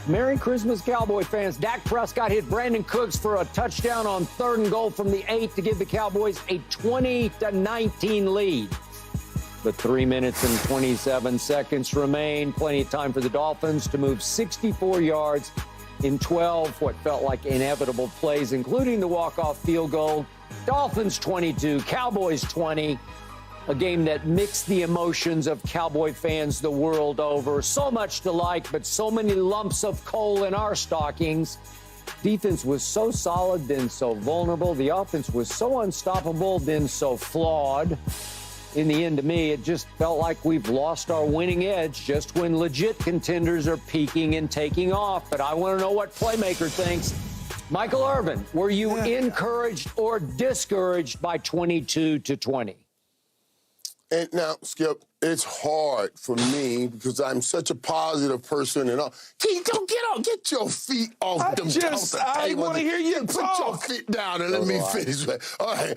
Merry Christmas, Cowboy fans. Dak Prescott hit Brandon Cooks for a touchdown on 3rd and goal from the 8 to give the Cowboys a 20-19 lead. But 3 minutes and 27 seconds remain. Plenty of time for the Dolphins to move 64 yards in 12 what felt like inevitable plays, including the walk-off field goal. Dolphins 22, Cowboys 20. A game that mixed the emotions of Cowboy fans the world over. So much to like, but so many lumps of coal in our stockings. Defense was so solid, then so vulnerable. The offense was so unstoppable, then so flawed. In the end, to me, it just felt like we've lost our winning edge just when legit contenders are peaking and taking off. But I want to know what Playmaker thinks. Michael Irvin, were you encouraged or discouraged by 22-20? And now, Skip, it's hard for me because I'm such a positive person and all. Don't get your feet off the table. I want to hear you Put your feet down and let me finish. All right.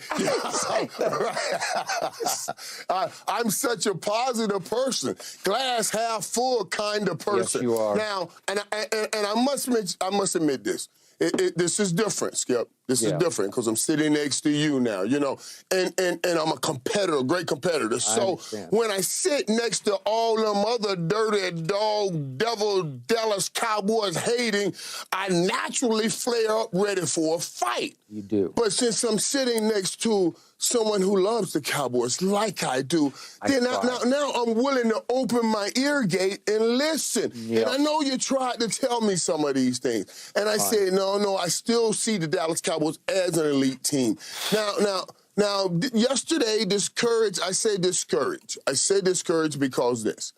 I'm such a positive person, glass half full kind of person. Yes, you are. Now, and I must admit this. This is different, Skip. This is different because I'm sitting next to you now, you know, and I'm a competitor, a great competitor. So when I sit next to all them other dirty dog, devil, Dallas Cowboys hating, I naturally flare up ready for a fight. You do. But since I'm sitting next to someone who loves the Cowboys like I do, then now I'm willing to open my ear gate and listen. Yep. And I know you tried to tell me some of these things. And I said, no, I still see the Dallas Cowboys as an elite team. Now, yesterday, discouraged, I say discouraged. I say discouraged because this.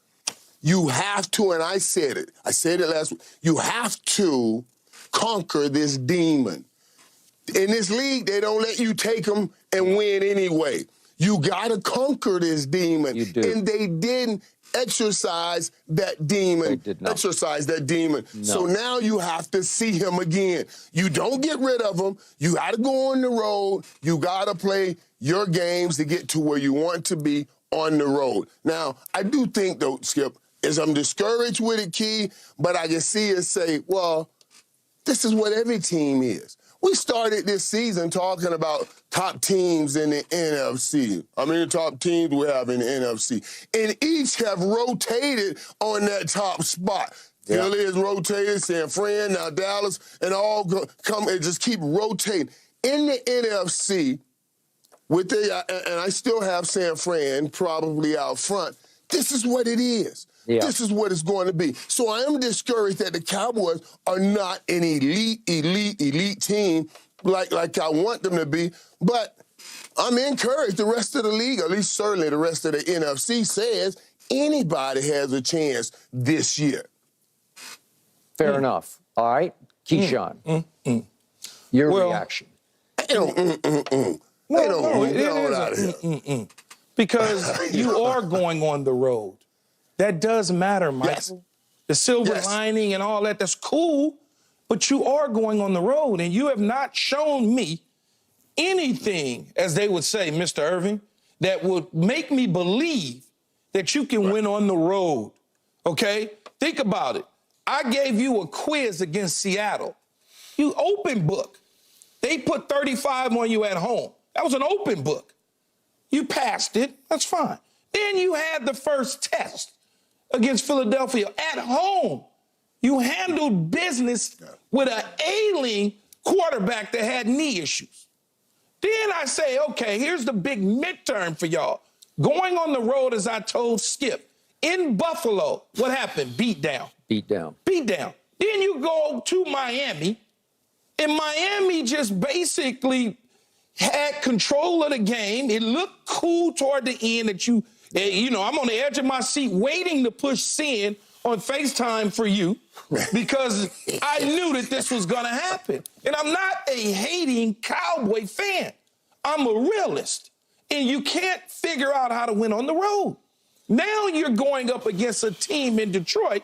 You have to, and I said it last week, you have to conquer this demon. In this league, they don't let you take them and win anyway. You got to conquer this demon. You do. And they didn't exercise that demon. They did not. Exercise that demon. No. So now you have to see him again. You don't get rid of him. You got to go on the road. You got to play your games to get to where you want to be on the road. Now, I do think, though, Skip, is I'm discouraged with it, Key, but I can see it say, well, this is what every team is. We started this season talking about top teams in the NFC. I mean, the top teams we have in the NFC. And each have rotated on that top spot. Philly has rotated, San Fran, now Dallas, and all come and just keep rotating. In the NFC, and I still have San Fran probably out front, this is what it is. Yeah. This is what it's going to be. So I am discouraged that the Cowboys are not an elite team like I want them to be. But I'm encouraged the rest of the league, at least certainly the rest of the NFC, says anybody has a chance this year. Fair enough. All right. Keyshawn, your reaction. Because you are going on the road. That does matter, Michael. Yes. The silver lining and all that, that's cool, but you are going on the road, and you have not shown me anything, as they would say, Mr. Irving, that would make me believe that you can win on the road, okay? Think about it. I gave you a quiz against Seattle. You open book. They put 35 on you at home. That was an open book. You passed it. That's fine. Then you had the first test against Philadelphia at home. You handled business with an ailing quarterback that had knee issues. Then I say, okay, here's the big midterm for y'all. Going on the road, as I told Skip, in Buffalo, what happened? Beat down. Beat down. Beat down. Then you go to Miami, and Miami just basically had control of the game. It looked cool toward the end that I'm on the edge of my seat waiting to push send on FaceTime for you because I knew that this was going to happen. And I'm not a hating Cowboy fan. I'm a realist. And you can't figure out how to win on the road. Now you're going up against a team in Detroit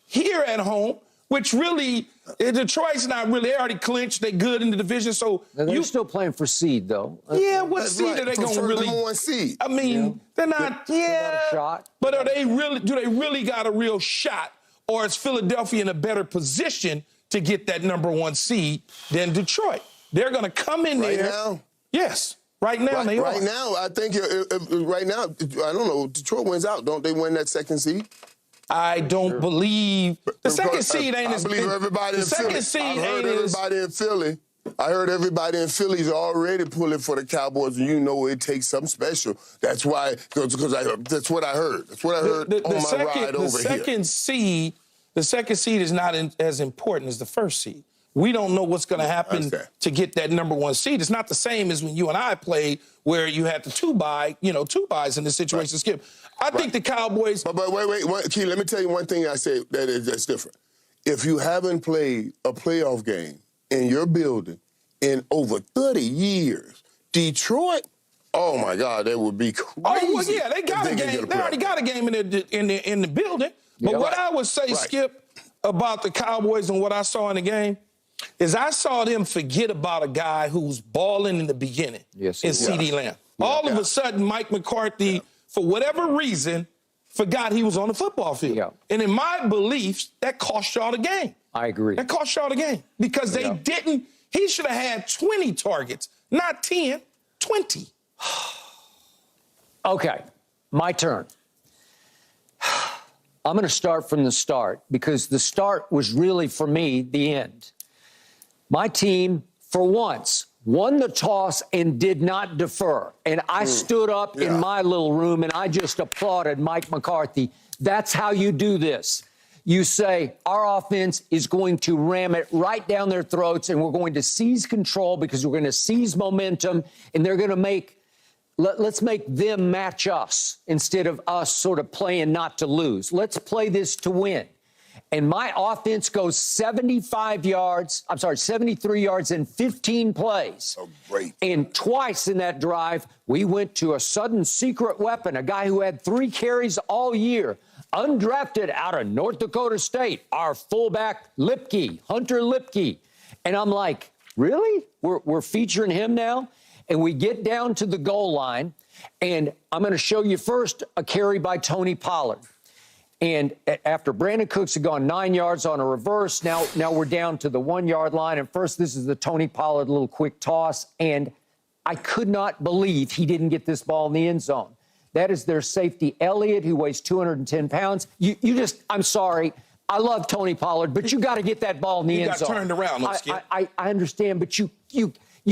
here at home, which really, Detroit's not really, they already clinched, they good in the division, so. They're still playing for seed, though. Yeah, what seed are they going to really? Number one seed. I mean, they're not, Not a shot. but do they really got a real shot? or is Philadelphia in a better position to get that number 1 seed than Detroit? They're going to come in right there. Now? Yes. Right now, they are. Right now, I think right now, I don't know, Detroit wins out. Don't they win that 2nd seed? I don't believe the 2nd seed ain't as big. I believe everybody in Philly. I heard everybody in Philly's already pulling for the Cowboys, and you know it takes something special. That's why, because that's what I heard. That's what I heard on my ride over here. The 2nd seed is not as important as the 1st seed. We don't know what's going to happen to get that number 1 seed. It's not the same as when you and I played, where you had the 2 buys in this situation. Right. Skip, I think the Cowboys. But wait, Key. Let me tell you one thing I say that's different. If you haven't played a playoff game in your building in over 30 years, Detroit. Oh my God, that would be crazy. Oh well, yeah, they got a game. They already got a game in the building. But what I would say, Skip, about the Cowboys and what I saw in the game is I saw them forget about a guy who was balling in the beginning in CeeDee Lamb. All of a sudden, Mike McCarthy, for whatever reason, forgot he was on the football field. Yeah. And in my beliefs, that cost y'all the game. I agree. That cost y'all the game because they didn't. He should have had 20 targets, not 10, 20. Okay, my turn. I'm going to start from the start because the start was really, for me, the end. My team, for once, won the toss and did not defer. And I stood up in my little room and I just applauded Mike McCarthy. That's how you do this. You say, our offense is going to ram it right down their throats and we're going to seize control because we're going to seize momentum and they're going to let's make them match us instead of us sort of playing not to lose. Let's play this to win. And my offense goes 73 yards in 15 plays. Oh, great. And twice in that drive, we went to a sudden secret weapon, a guy who had 3 carries all year, undrafted out of North Dakota State, our fullback Hunter Lipke. And I'm like, really? We're featuring him now? And we get down to the goal line, and I'm going to show you first a carry by Tony Pollard. And after Brandon Cooks had gone 9 yards on a reverse, now we're down to the 1 yard line. And first, this is the Tony Pollard little quick toss. And I could not believe he didn't get this ball in the end zone. That is their safety, Elliott, who weighs 210 pounds. I'm sorry. I love Tony Pollard, but you got to get that ball in the end zone. He got turned around. I understand, but you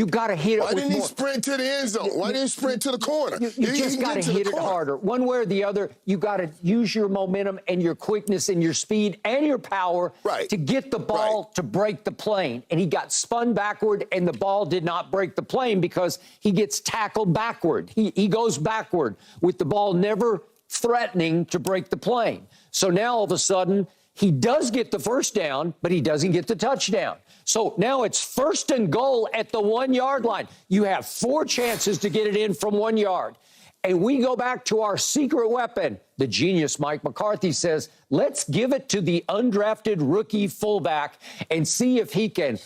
got to hit it. Why didn't he sprint to the end zone? Why didn't he sprint to the corner? You just got to hit it harder. One way or the other, you got to use your momentum and your quickness and your speed and your power to get the ball to break the plane. And he got spun backward, and the ball did not break the plane because he gets tackled backward. He goes backward with the ball never threatening to break the plane. So now all of a sudden, he does get the first down, but he doesn't get the touchdown. So now it's 1st and goal at the 1 yard line. You have 4 chances to get it in from 1 yard. And we go back to our secret weapon. The genius Mike McCarthy says, let's give it to the undrafted rookie fullback and see if he can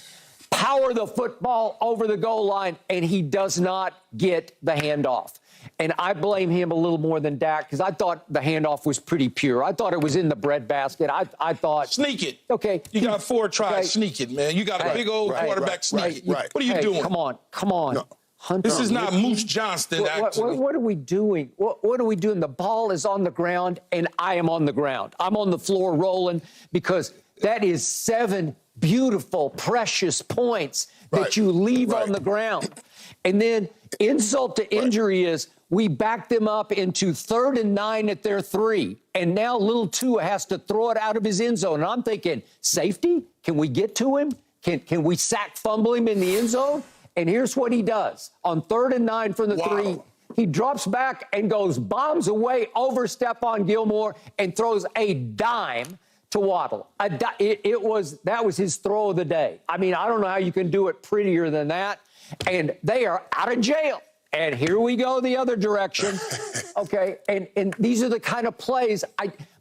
power the football over the goal line. And he does not get the handoff. And I blame him a little more than Dak because I thought the handoff was pretty pure. I thought it was in the breadbasket. I thought... Sneak it. Okay. You got 4 tries. Sneak it, man. You got a big old quarterback. Sneak it. What are you doing? Come on. No. Hunter, this is not Moose Johnston, actually. What are we doing? What are we doing? The ball is on the ground, and I am on the ground. I'm on the floor rolling because that is 7 beautiful, precious points that you leave on the ground. And then insult to injury is we back them up into 3rd and 9 at their 3. And now little Tua has to throw it out of his end zone. And I'm thinking, safety? Can we get to him? Can we fumble him in the end zone? And here's what he does. On 3rd and 9 from the 3, he drops back and goes bombs away over Stephon Gilmore and throws a dime to Waddle. That was his throw of the day. I mean, I don't know how you can do it prettier than that. And they are out of jail. And here we go the other direction. Okay, and these are the kind of plays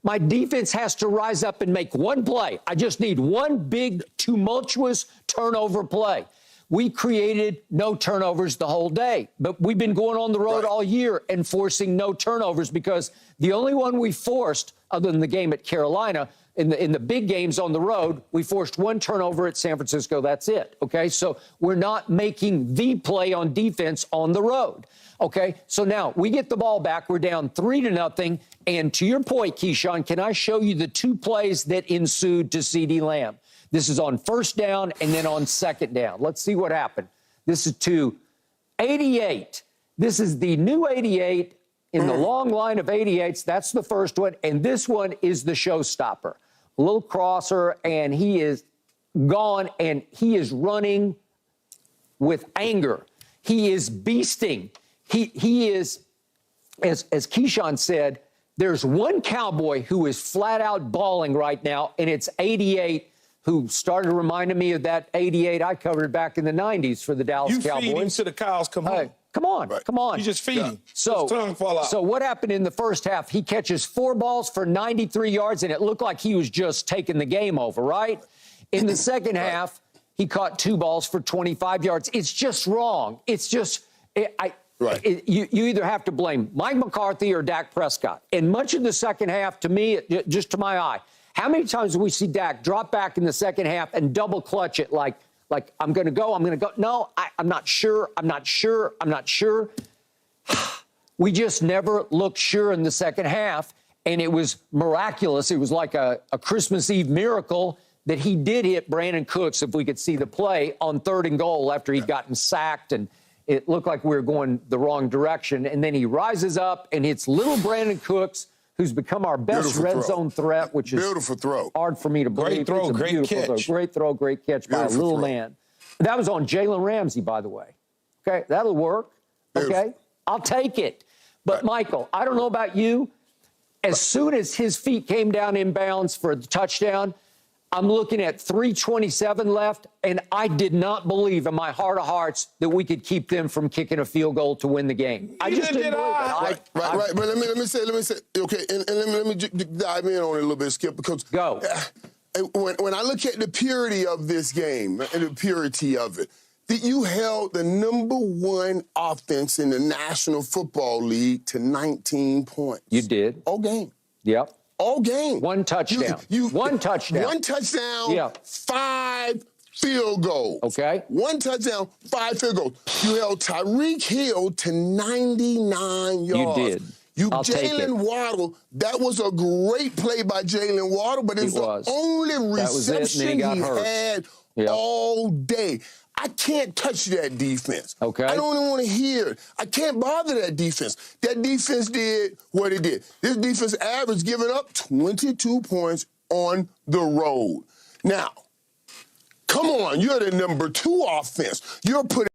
my defense has to rise up and make one play. I just need one big, tumultuous turnover play. We created no turnovers the whole day, but we've been going on the road all year and forcing no turnovers because the only one we forced, other than the game at Carolina, in the big games on the road, we forced one turnover at San Francisco. That's it. Okay, so we're not making the play on defense on the road. Okay, so now we get the ball back. We're down 3-0. And to your point, Keyshawn, can I show you the two plays that ensued to CeeDee Lamb? This is on first down and then on second down. Let's see what happened. This is to 88. This is the new 88 in the long line of 88s. That's the first one. And this one is the showstopper. A little crosser, and he is gone, and he is running with anger. He is beasting. He is, as Keyshawn said, there's one Cowboy who is flat out balling right now, and it's 88, who started reminding me of that 88 I covered back in the 90s for the Dallas Cowboys. You feed him to the cows come home. Hey, come on, right. Come on. You just feed him. So, his tongue fall out. So what happened in the first half? He catches 4 balls for 93 yards, and it looked like he was just taking the game over, right? In the second half, he caught 2 balls for 25 yards. It's just wrong. It's just you either have to blame Mike McCarthy or Dak Prescott. And much of the second half, to me, just to my eye, how many times do we see Dak drop back in the second half and double clutch it like I'm going to go. No, I'm not sure. We just never looked sure in the second half, and it was miraculous. It was like a Christmas Eve miracle that he did hit Brandon Cooks, if we could see the play, on 3rd and goal after he'd gotten sacked, and it looked like we were going the wrong direction. And then he rises up and hits little Brandon Cooks, who's become our best red zone threat, which is beautiful throw. Hard for me to believe. Great throw, great catch. Great throw, great catch by a little man. That was on Jalen Ramsey, by the way. Okay, that'll work. Okay, I'll take it. But, Michael, I don't know about you. As soon as his feet came down inbounds for the touchdown, I'm looking at 3:27 left, and I did not believe in my heart of hearts that we could keep them from kicking a field goal to win the game. I just didn't believe it. Right. But let me say, okay, and let me dive in on it a little bit, Skip, because go. When I look at the purity of this game and the purity of it, that you held the #1 offense in the National Football League to 19 points. You did. All game. Yep. All game. One touchdown. One touchdown. One touchdown, yeah. 5 field goals. Okay. One touchdown, 5 field goals. You held Tyreek Hill to 99 yards. You did. I'll take it. Jalen Waddle, that was a great play by Jalen Waddle, but it's the only reception he had all day. I can't touch that defense. Okay. I don't even want to hear it. I can't bother that defense. That defense did what it did. This defense averaged giving up 22 points on the road. Now, come on, you're the #2 offense. You're putting